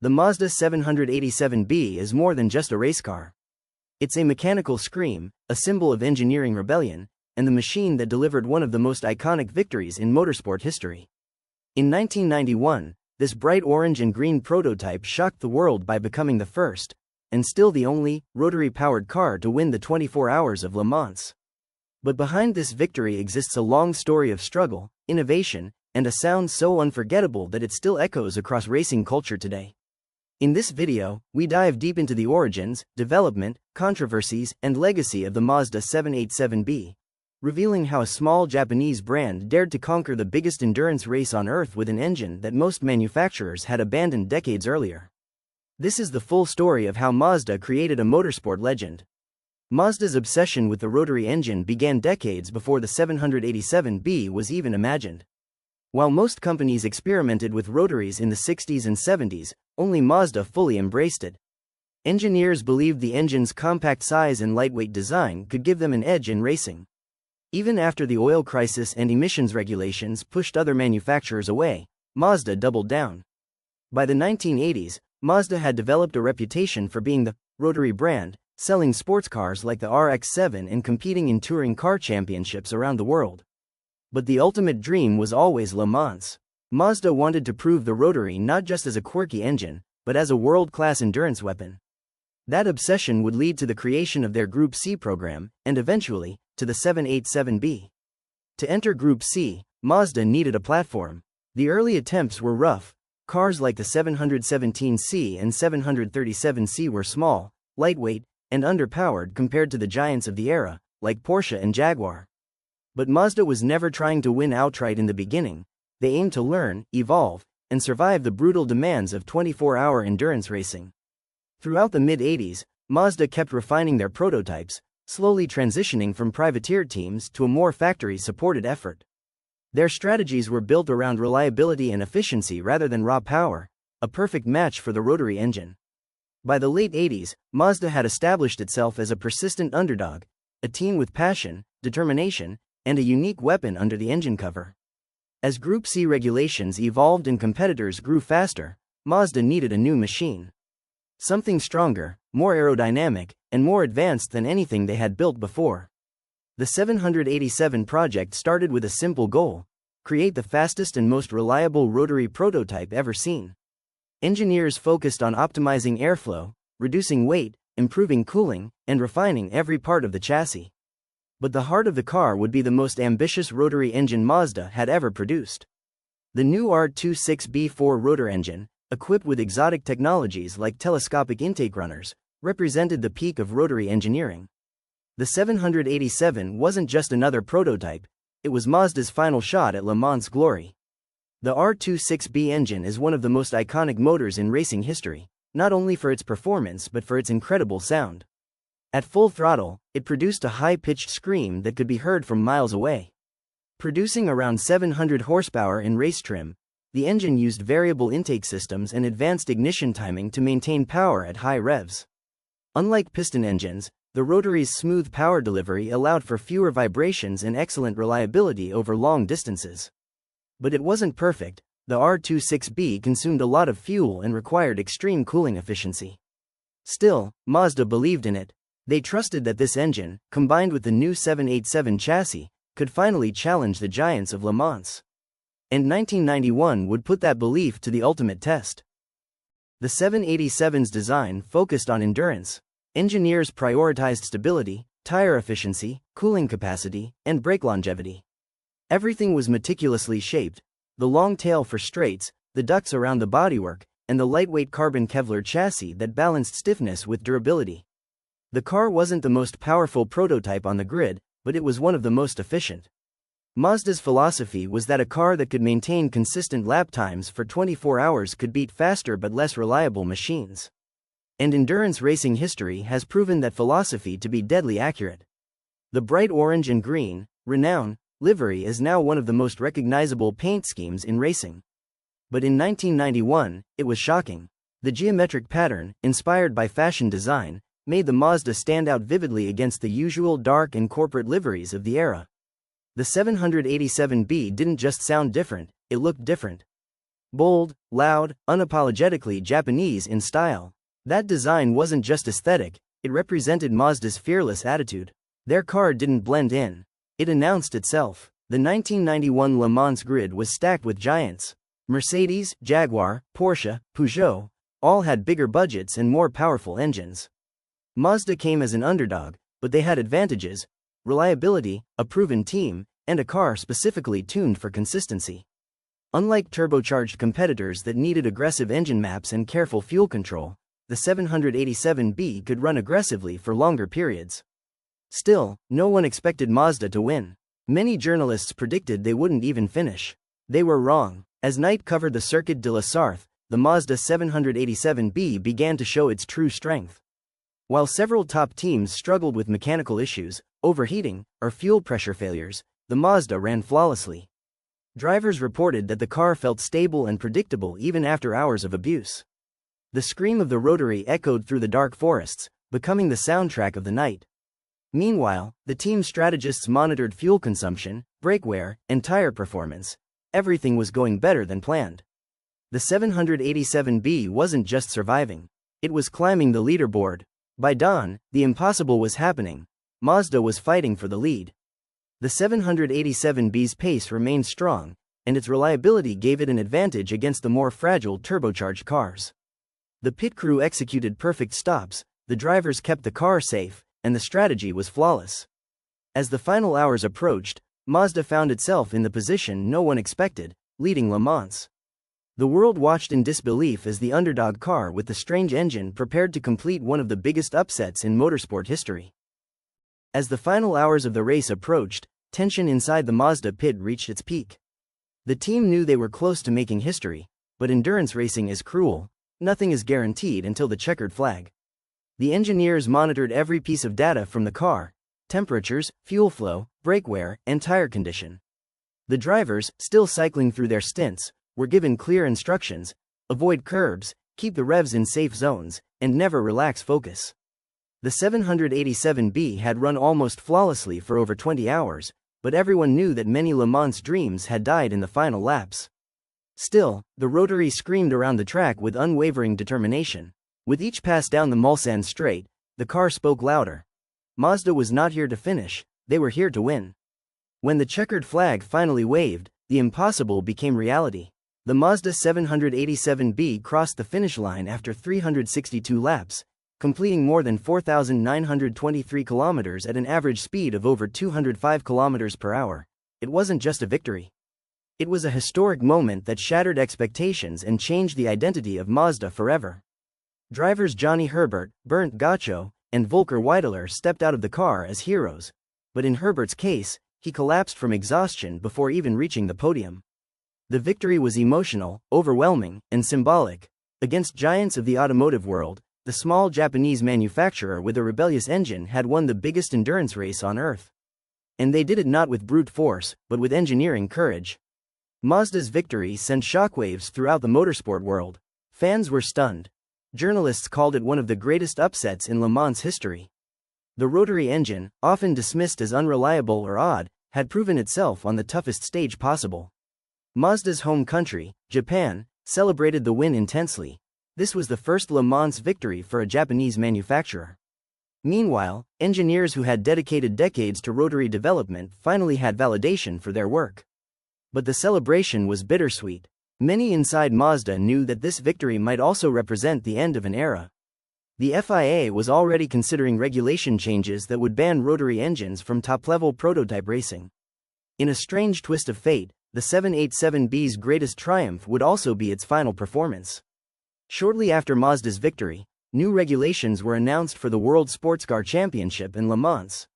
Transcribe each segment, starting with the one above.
The Mazda 787B is more than just a race car. It's a mechanical scream, a symbol of engineering rebellion, and the machine that delivered one of the most iconic victories in motorsport history. In 1991, this bright orange and green prototype shocked the world by becoming the first, and still the only, rotary-powered car to win the 24 Hours of Le Mans. But behind this victory exists a long story of struggle, innovation, and a sound so unforgettable that it still echoes across racing culture today. In this video, we dive deep into the origins, development, controversies, and legacy of the Mazda 787B, revealing how a small Japanese brand dared to conquer the biggest endurance race on Earth with an engine that most manufacturers had abandoned decades earlier. This is the full story of how Mazda created a motorsport legend. Mazda's obsession with the rotary engine began decades before the 787B was even imagined. While most companies experimented with rotaries in the 60s and 70s, only Mazda fully embraced it. Engineers believed the engine's compact size and lightweight design could give them an edge in racing. Even after the oil crisis and emissions regulations pushed other manufacturers away, Mazda doubled down. By the 1980s, Mazda had developed a reputation for being the rotary brand, selling sports cars like the RX-7 and competing in touring car championships around the world. But the ultimate dream was always Le Mans. Mazda wanted to prove the rotary not just as a quirky engine, but as a world-class endurance weapon. That obsession would lead to the creation of their Group C program, and eventually, to the 787B. To enter Group C, Mazda needed a platform. The early attempts were rough. Cars like the 717C and 737C were small, lightweight, and underpowered compared to the giants of the era, like Porsche and Jaguar. But Mazda was never trying to win outright in the beginning. They aimed to learn, evolve, and survive the brutal demands of 24-hour endurance racing. Throughout the mid-80s, Mazda kept refining their prototypes, slowly transitioning from privateer teams to a more factory-supported effort. Their strategies were built around reliability and efficiency rather than raw power, a perfect match for the rotary engine. By the late 80s, Mazda had established itself as a persistent underdog, a team with passion, determination, and a unique weapon under the engine cover. As Group C regulations evolved and competitors grew faster, Mazda needed a new machine. Something stronger, more aerodynamic, and more advanced than anything they had built before. The 787 project started with a simple goal: create the fastest and most reliable rotary prototype ever seen. Engineers focused on optimizing airflow, reducing weight, improving cooling, and refining every part of the chassis. But the heart of the car would be the most ambitious rotary engine Mazda had ever produced. The new R26B4 rotor engine, equipped with exotic technologies like telescopic intake runners, represented the peak of rotary engineering. The 787 wasn't just another prototype, it was Mazda's final shot at Le Mans glory. The R26B engine is one of the most iconic motors in racing history, not only for its performance but for its incredible sound. At full throttle, it produced a high-pitched scream that could be heard from miles away. Producing around 700 horsepower in race trim, the engine used variable intake systems and advanced ignition timing to maintain power at high revs. Unlike piston engines, the rotary's smooth power delivery allowed for fewer vibrations and excellent reliability over long distances. But it wasn't perfect. The R26B consumed a lot of fuel and required extreme cooling efficiency. Still, Mazda believed in it. They trusted that this engine, combined with the new 787 chassis, could finally challenge the giants of Le Mans. And 1991 would put that belief to the ultimate test. The 787's design focused on endurance. Engineers prioritized stability, tire efficiency, cooling capacity, and brake longevity. Everything was meticulously shaped: the long tail for straights, the ducts around the bodywork, and the lightweight carbon Kevlar chassis that balanced stiffness with durability. The car wasn't the most powerful prototype on the grid, but it was one of the most efficient. Mazda's philosophy was that a car that could maintain consistent lap times for 24 hours could beat faster but less reliable machines. And endurance racing history has proven that philosophy to be deadly accurate. The bright orange and green, renowned, livery is now one of the most recognizable paint schemes in racing. But in 1991, it was shocking. The geometric pattern, inspired by fashion design, made the Mazda stand out vividly against the usual dark and corporate liveries of the era. The 787B didn't just sound different, it looked different. Bold, loud, unapologetically Japanese in style. That design wasn't just aesthetic, it represented Mazda's fearless attitude. Their car didn't blend in. It announced itself. The 1991 Le Mans grid was stacked with giants. Mercedes, Jaguar, Porsche, Peugeot, all had bigger budgets and more powerful engines. Mazda came as an underdog, but they had advantages: reliability, a proven team, and a car specifically tuned for consistency. Unlike turbocharged competitors that needed aggressive engine maps and careful fuel control, the 787B could run aggressively for longer periods. Still, no one expected Mazda to win. Many journalists predicted they wouldn't even finish. They were wrong. As night covered the Circuit de la Sarthe, the Mazda 787B began to show its true strength. While several top teams struggled with mechanical issues, overheating, or fuel pressure failures, the Mazda ran flawlessly. Drivers reported that the car felt stable and predictable even after hours of abuse. The scream of the rotary echoed through the dark forests, becoming the soundtrack of the night. Meanwhile, the team strategists monitored fuel consumption, brake wear, and tire performance. Everything was going better than planned. The 787B wasn't just surviving, it was climbing the leaderboard. By dawn, the impossible was happening. Mazda was fighting for the lead. The 787B's pace remained strong, and its reliability gave it an advantage against the more fragile turbocharged cars. The pit crew executed perfect stops, the drivers kept the car safe, and the strategy was flawless. As the final hours approached, Mazda found itself in the position no one expected, leading Le Mans. The world watched in disbelief as the underdog car with the strange engine prepared to complete one of the biggest upsets in motorsport history. As the final hours of the race approached, tension inside the Mazda pit reached its peak. The team knew they were close to making history, but endurance racing is cruel. Nothing is guaranteed until the checkered flag. The engineers monitored every piece of data from the car: temperatures, fuel flow, brake wear, and tire condition. The drivers, still cycling through their stints, were given clear instructions: avoid curbs, keep the revs in safe zones, and never relax focus. The 787B had run almost flawlessly for over 20 hours, but everyone knew that many Le Mans dreams had died in the final laps. Still, the rotary screamed around the track with unwavering determination. With each pass down the Mulsanne straight, the car spoke louder. Mazda was not here to finish, they were here to win. When the checkered flag finally waved, the impossible became reality. The Mazda 787B crossed the finish line after 362 laps, completing more than 4,923 kilometers at an average speed of over 205 kilometers per hour. It wasn't just a victory. It was a historic moment that shattered expectations and changed the identity of Mazda forever. Drivers Johnny Herbert, Bernd Gaucho, and Volker Weidler stepped out of the car as heroes. But in Herbert's case, he collapsed from exhaustion before even reaching the podium. The victory was emotional, overwhelming, and symbolic. Against giants of the automotive world, the small Japanese manufacturer with a rebellious engine had won the biggest endurance race on Earth. And they did it not with brute force, but with engineering courage. Mazda's victory sent shockwaves throughout the motorsport world. Fans were stunned. Journalists called it one of the greatest upsets in Le Mans history. The rotary engine, often dismissed as unreliable or odd, had proven itself on the toughest stage possible. Mazda's home country, Japan, celebrated the win intensely. This was the first Le Mans victory for a Japanese manufacturer. Meanwhile, engineers who had dedicated decades to rotary development finally had validation for their work. But the celebration was bittersweet. Many inside Mazda knew that this victory might also represent the end of an era. The FIA was already considering regulation changes that would ban rotary engines from top-level prototype racing. In a strange twist of fate, the 787B's greatest triumph would also be its final performance. Shortly after Mazda's victory, new regulations were announced for the World Sports Car Championship in Le Mans.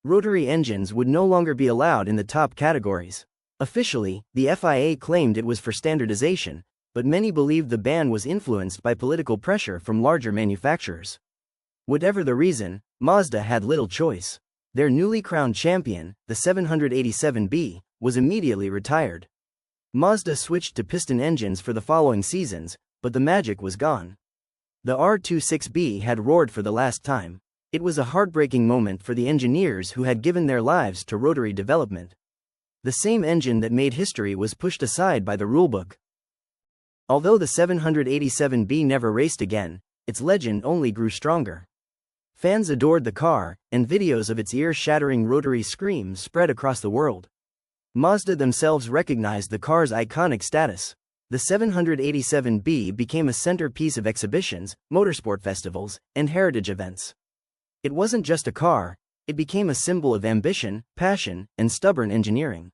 Rotary engines would no longer be allowed in the top categories. Officially, the FIA claimed it was for standardization, but many believed the ban was influenced by political pressure from larger manufacturers. Whatever the reason, Mazda had little choice. Their newly crowned champion, the 787B, was immediately retired. Mazda switched to piston engines for the following seasons, but the magic was gone. The R26B had roared for the last time. It was a heartbreaking moment for the engineers who had given their lives to rotary development. The same engine that made history was pushed aside by the rulebook. Although the 787B never raced again, its legend only grew stronger. Fans adored the car, and videos of its ear-shattering rotary screams spread across the world. Mazda themselves recognized the car's iconic status. The 787B became a centerpiece of exhibitions, motorsport festivals, and heritage events. It wasn't just a car, it became a symbol of ambition, passion, and stubborn engineering.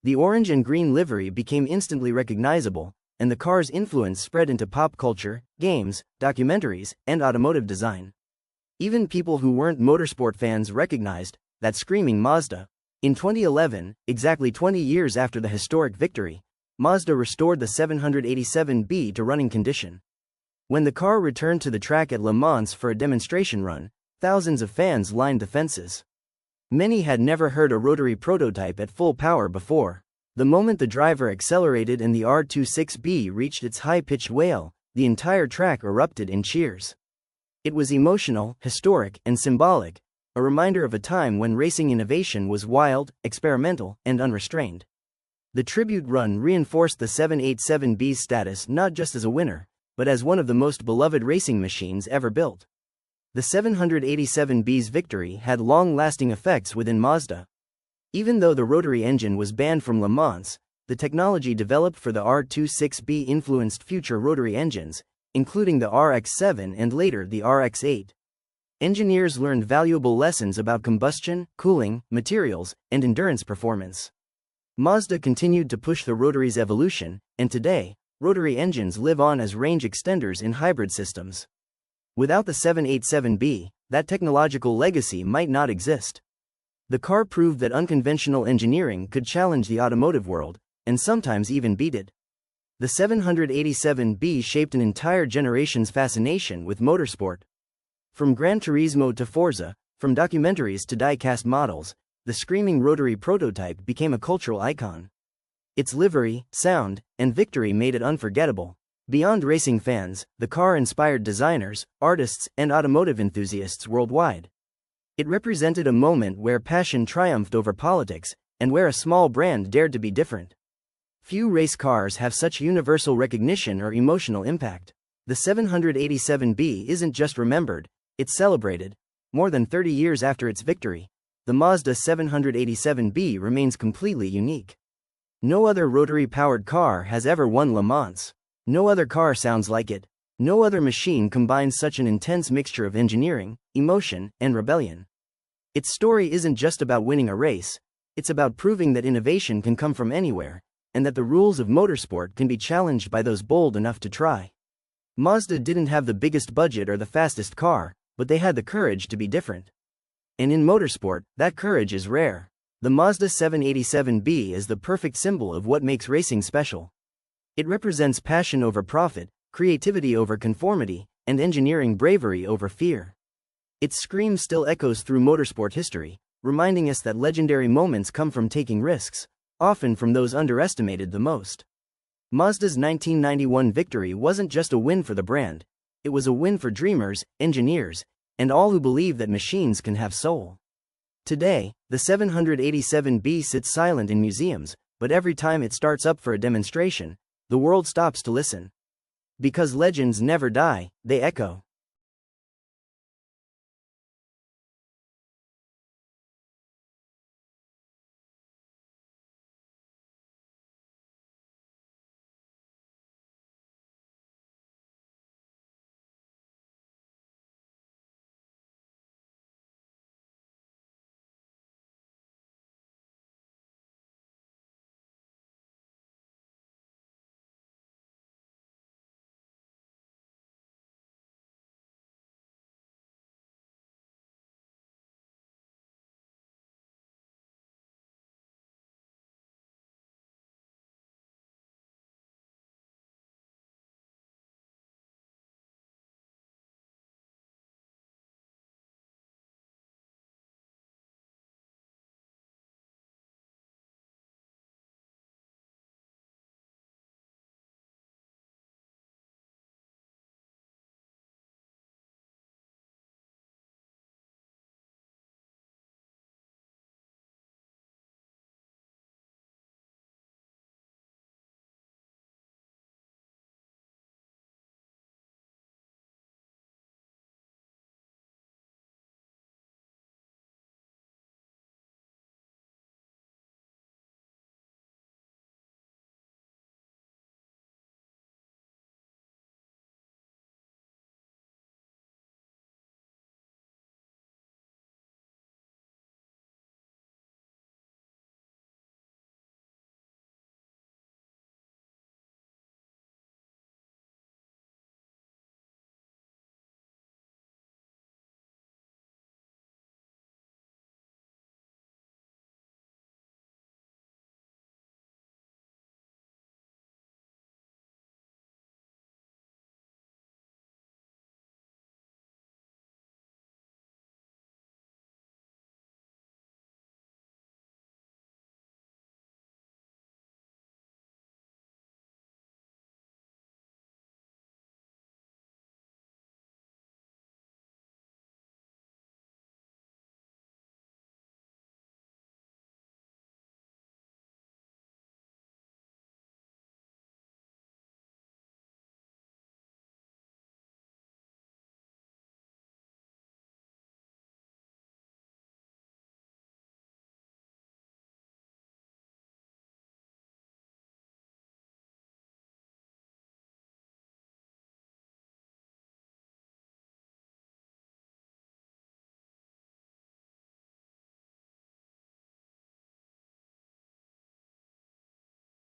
The orange and green livery became instantly recognizable, and the car's influence spread into pop culture, games, documentaries, and automotive design. Even people who weren't motorsport fans recognized that screaming Mazda. In 2011, exactly 20 years after the historic victory, Mazda restored the 787B to running condition. When the car returned to the track at Le Mans for a demonstration run, thousands of fans lined the fences. Many had never heard a rotary prototype at full power before. The moment the driver accelerated and the R26B reached its high-pitched wail, the entire track erupted in cheers. It was emotional, historic, and symbolic, a reminder of a time when racing innovation was wild, experimental, and unrestrained. The tribute run reinforced the 787B's status not just as a winner, but as one of the most beloved racing machines ever built. The 787B's victory had long-lasting effects within Mazda. Even though the rotary engine was banned from Le Mans, the technology developed for the R26B influenced future rotary engines, including the RX-7 and later the RX-8. Engineers learned valuable lessons about combustion, cooling, materials, and endurance performance. Mazda continued to push the rotary's evolution, and today, rotary engines live on as range extenders in hybrid systems. Without the 787B, that technological legacy might not exist. The car proved that unconventional engineering could challenge the automotive world, and sometimes even beat it. The 787B shaped an entire generation's fascination with motorsport. From Gran Turismo to Forza, from documentaries to die-cast models, the screaming rotary prototype became a cultural icon. Its livery, sound, and victory made it unforgettable. Beyond racing fans, the car inspired designers, artists, and automotive enthusiasts worldwide. It represented a moment where passion triumphed over politics, and where a small brand dared to be different. Few race cars have such universal recognition or emotional impact. The 787B isn't just remembered, it's celebrated. More than 30 years after its victory, the Mazda 787B remains completely unique. No other rotary-powered car has ever won Le Mans. No other car sounds like it. No other machine combines such an intense mixture of engineering, emotion, and rebellion. Its story isn't just about winning a race, it's about proving that innovation can come from anywhere, and that the rules of motorsport can be challenged by those bold enough to try. Mazda didn't have the biggest budget or the fastest car, but they had the courage to be different. And in motorsport, that courage is rare. The Mazda 787B is the perfect symbol of what makes racing special. It represents passion over profit, creativity over conformity, and engineering bravery over fear. Its scream still echoes through motorsport history, reminding us that legendary moments come from taking risks, often from those underestimated the most. Mazda's 1991 victory wasn't just a win for the brand, it was a win for dreamers, engineers, and all who believe that machines can have soul. Today, the 787B sits silent in museums, but every time it starts up for a demonstration, the world stops to listen. Because legends never die, they echo.